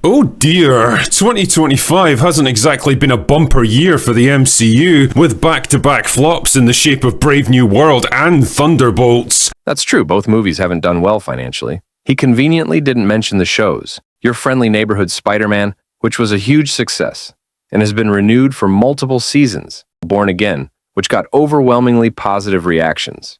Oh dear, 2025 hasn't exactly been a bumper year for the MCU, with back-to-back flops in the shape of Brave New World and Thunderbolts. That's true, both movies haven't done well financially. He conveniently didn't mention the shows. Your Friendly Neighborhood Spider-Man, which was a huge success, and has been renewed for multiple seasons. Born Again, which got overwhelmingly positive reactions.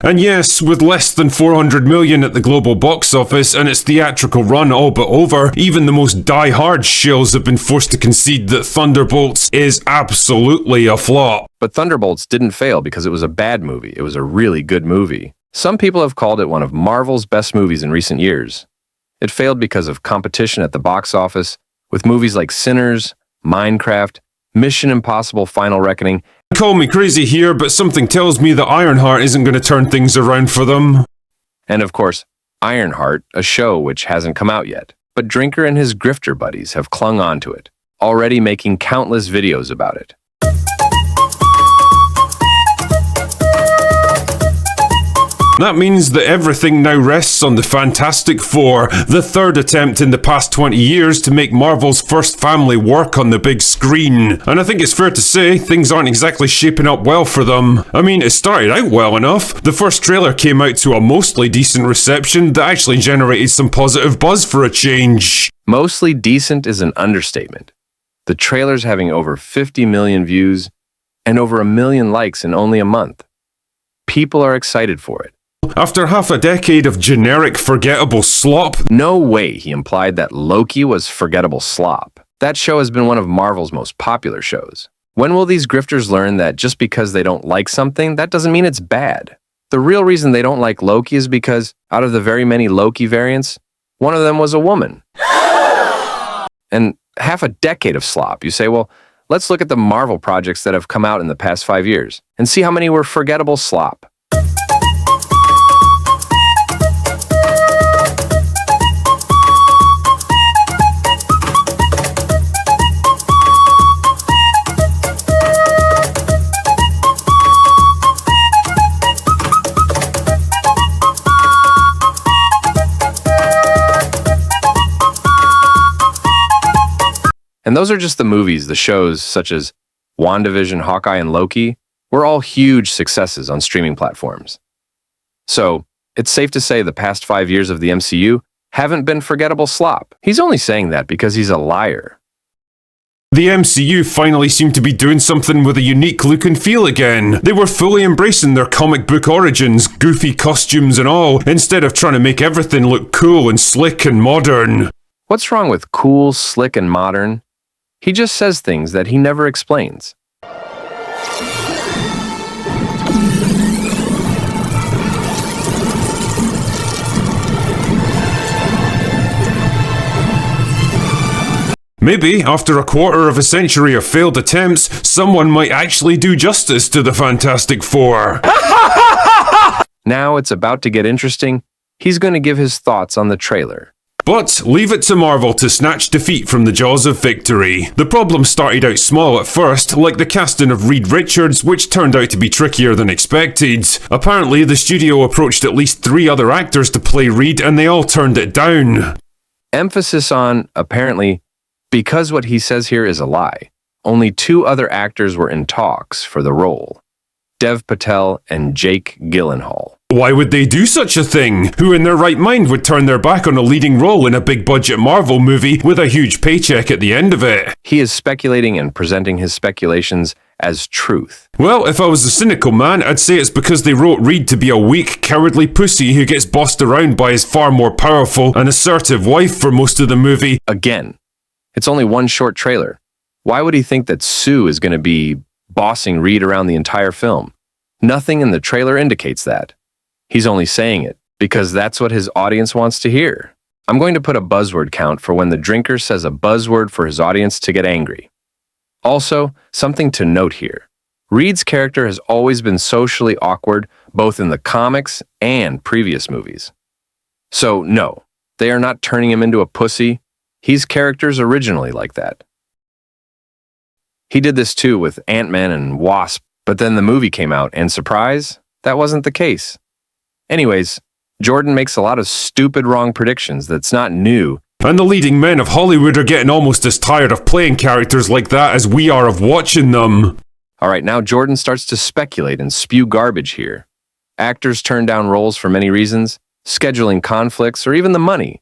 And yes, with less than 400 million at the global box office and its theatrical run all but over, even the most die-hard shills have been forced to concede that Thunderbolts is absolutely a flop. But Thunderbolts didn't fail because it was a bad movie. It was a really good movie. Some people have called it one of Marvel's best movies in recent years. It failed because of competition at the box office, with movies like Sinners, Minecraft, Mission Impossible Final Reckoning. Call me crazy here, but something tells me that Ironheart isn't going to turn things around for them. And of course, Ironheart, a show which hasn't come out yet. But Drinker and his grifter buddies have clung on to it, already making countless videos about it. That means that everything now rests on the Fantastic Four, the third attempt in the past 20 years to make Marvel's first family work on the big screen. And I think it's fair to say, things aren't exactly shaping up well for them. I mean, it started out well enough. The first trailer came out to a mostly decent reception that actually generated some positive buzz for a change. Mostly decent is an understatement. The trailer's having over 50 million views and over 1 million likes in only a month. People are excited for it. After half a decade of generic, forgettable slop. No way he implied that Loki was forgettable slop. That show has been one of Marvel's most popular shows. When will these grifters learn that just because they don't like something, that doesn't mean it's bad? The real reason they don't like Loki is because, out of the very many Loki variants, one of them was a woman. And half a decade of slop. You say, well, let's look at the Marvel projects that have come out in the past 5 years and see how many were forgettable slop. And those are just the movies. The shows, such as WandaVision, Hawkeye, and Loki, were all huge successes on streaming platforms. So, it's safe to say the past 5 years of the MCU haven't been forgettable slop. He's only saying that because he's a liar. The MCU finally seemed to be doing something with a unique look and feel again. They were fully embracing their comic book origins, goofy costumes and all, instead of trying to make everything look cool and slick and modern. What's wrong with cool, slick, and modern? He just says things that he never explains. Maybe, after a quarter of a century of failed attempts, someone might actually do justice to the Fantastic Four. Now it's about to get interesting. He's going to give his thoughts on the trailer. But leave it to Marvel to snatch defeat from the jaws of victory. The problem started out small at first, like the casting of Reed Richards, which turned out to be trickier than expected. Apparently, the studio approached at least 3 other actors to play Reed, and they all turned it down. Emphasis on, apparently, because what he says here is a lie. Only 2 other actors were in talks for the role. Dev Patel and Jake Gyllenhaal. Why would they do such a thing? Who in their right mind would turn their back on a leading role in a big-budget Marvel movie with a huge paycheck at the end of it? He is speculating and presenting his speculations as truth. Well, if I was a cynical man, I'd say it's because they wrote Reed to be a weak, cowardly pussy who gets bossed around by his far more powerful and assertive wife for most of the movie. Again, it's only one short trailer. Why would he think that Sue is going to be bossing Reed around the entire film? Nothing in the trailer indicates that. He's only saying it because that's what his audience wants to hear. I'm going to put a buzzword count for when the drinker says a buzzword for his audience to get angry. Also, something to note here. Reed's character has always been socially awkward, both in the comics and previous movies. So, no, they are not turning him into a pussy. He's characters originally like that. He did this too with Ant-Man and Wasp, but then the movie came out, and surprise, that wasn't the case. Anyways, Jordan makes a lot of stupid wrong predictions that's not new. And the leading men of Hollywood are getting almost as tired of playing characters like that as we are of watching them. All right, now Jordan starts to speculate and spew garbage here. Actors turn down roles for many reasons, scheduling conflicts, or even the money.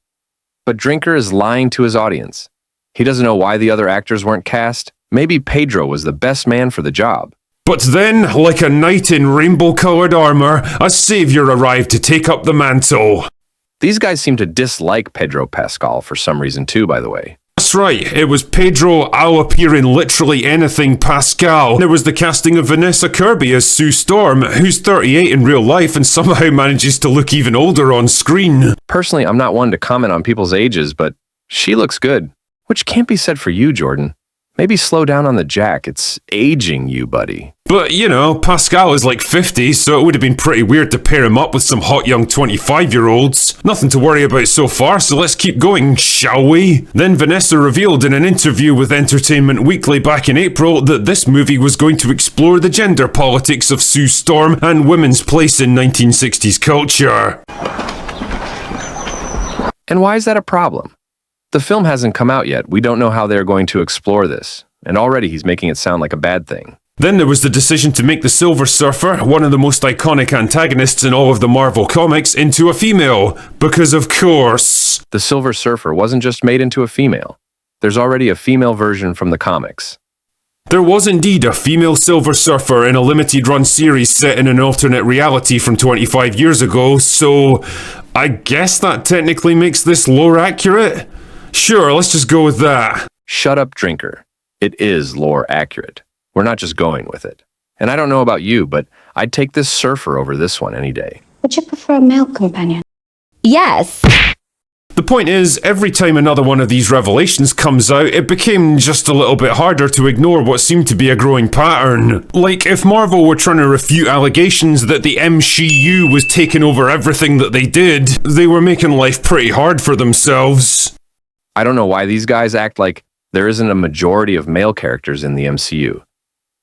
But Drinker is lying to his audience. He doesn't know why the other actors weren't cast. Maybe Pedro was the best man for the job. But then, like a knight in rainbow-coloured armour, a saviour arrived to take up the mantle. These guys seem to dislike Pedro Pascal for some reason too, by the way. That's right, it was Pedro, I'll appear in literally anything Pascal. There was the casting of Vanessa Kirby as Sue Storm, who's 38 in real life and somehow manages to look even older on screen. Personally, I'm not one to comment on people's ages, but she looks good. Which can't be said for you, Jordan. Maybe slow down on the jack, it's aging you, buddy. But, you know, Pascal is like 50, so it would have been pretty weird to pair him up with some hot young 25-year-olds. Nothing to worry about so far, so let's keep going, shall we? Then Vanessa revealed in an interview with Entertainment Weekly back in April that this movie was going to explore the gender politics of Sue Storm and women's place in 1960s culture. And why is that a problem? The film hasn't come out yet. We don't know how they're going to explore this. And already he's making it sound like a bad thing. Then there was the decision to make the Silver Surfer, one of the most iconic antagonists in all of the Marvel comics, into a female. Because of course. The Silver Surfer wasn't just made into a female. There's already a female version from the comics. There was indeed a female Silver Surfer in a limited-run series set in an alternate reality from 25 years ago, so I guess that technically makes this lore accurate? Sure, let's just go with that. Shut up, Drinker. It is lore accurate. We're not just going with it. And I don't know about you, but I'd take this surfer over this one any day. Would you prefer a male companion? Yes. The point is, every time another one of these revelations comes out, it became just a little bit harder to ignore what seemed to be a growing pattern. Like, if Marvel were trying to refute allegations that the MCU was taking over everything that they did, they were making life pretty hard for themselves. I don't know why these guys act like there isn't a majority of male characters in the MCU.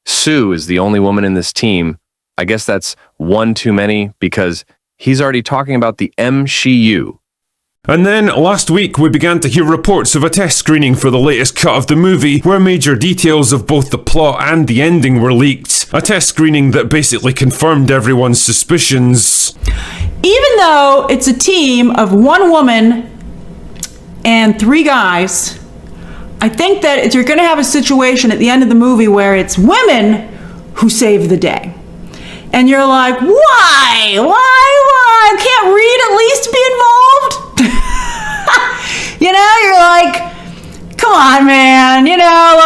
Sue is the only woman in this team. I guess that's one too many because he's already talking about the MCU. And then, last week, we began to hear reports of a test screening for the latest cut of the movie, where major details of both the plot and the ending were leaked. A test screening that basically confirmed everyone's suspicions. Even though it's a team of one woman and 3 guys, I think that you're going to have a situation at the end of the movie where it's women who save the day. And you're like, why? Can't Reed at least be involved? You know, you're like, come on, man. You know,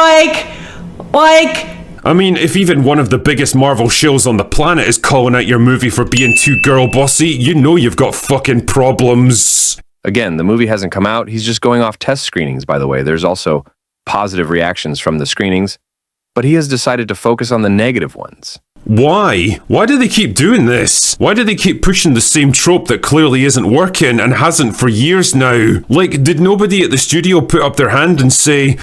like... I mean, if even one of the biggest Marvel shows on the planet is calling out your movie for being too girl bossy, you know you've got fucking problems. Again, the movie hasn't come out. He's just going off test screenings, by the way. There's also positive reactions from the screenings, but he has decided to focus on the negative ones. Why? Why do they keep doing this? Why do they keep pushing the same trope that clearly isn't working and hasn't for years now? Like, did nobody at the studio put up their hand and say,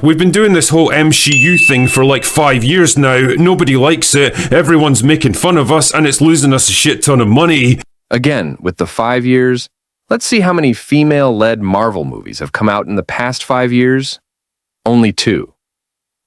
we've been doing this whole MCU thing for like 5 years now, nobody likes it, everyone's making fun of us, and it's losing us a shit ton of money. Again, with the 5 years, let's see how many female-led Marvel movies have come out in the past 5 years. Only 2.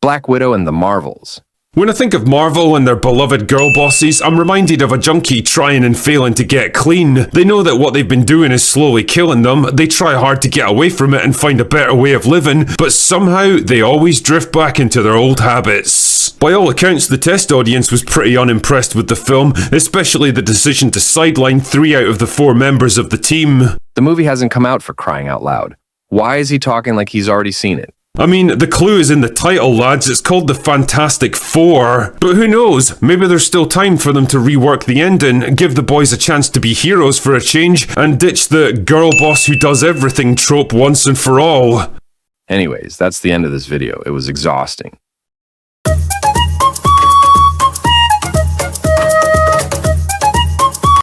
Black Widow and The Marvels. When I think of Marvel and their beloved girl bosses, I'm reminded of a junkie trying and failing to get clean. They know that what they've been doing is slowly killing them, they try hard to get away from it and find a better way of living, but somehow they always drift back into their old habits. By all accounts, the test audience was pretty unimpressed with the film, especially the decision to sideline 3 out of the 4 members of the team. The movie hasn't come out, for crying out loud. Why is he talking like he's already seen it? I mean, the clue is in the title, lads. It's called the Fantastic Four. But who knows? Maybe there's still time for them to rework the ending, give the boys a chance to be heroes for a change, and ditch the girl boss who does everything trope once and for all. Anyways, that's the end of this video. It was exhausting.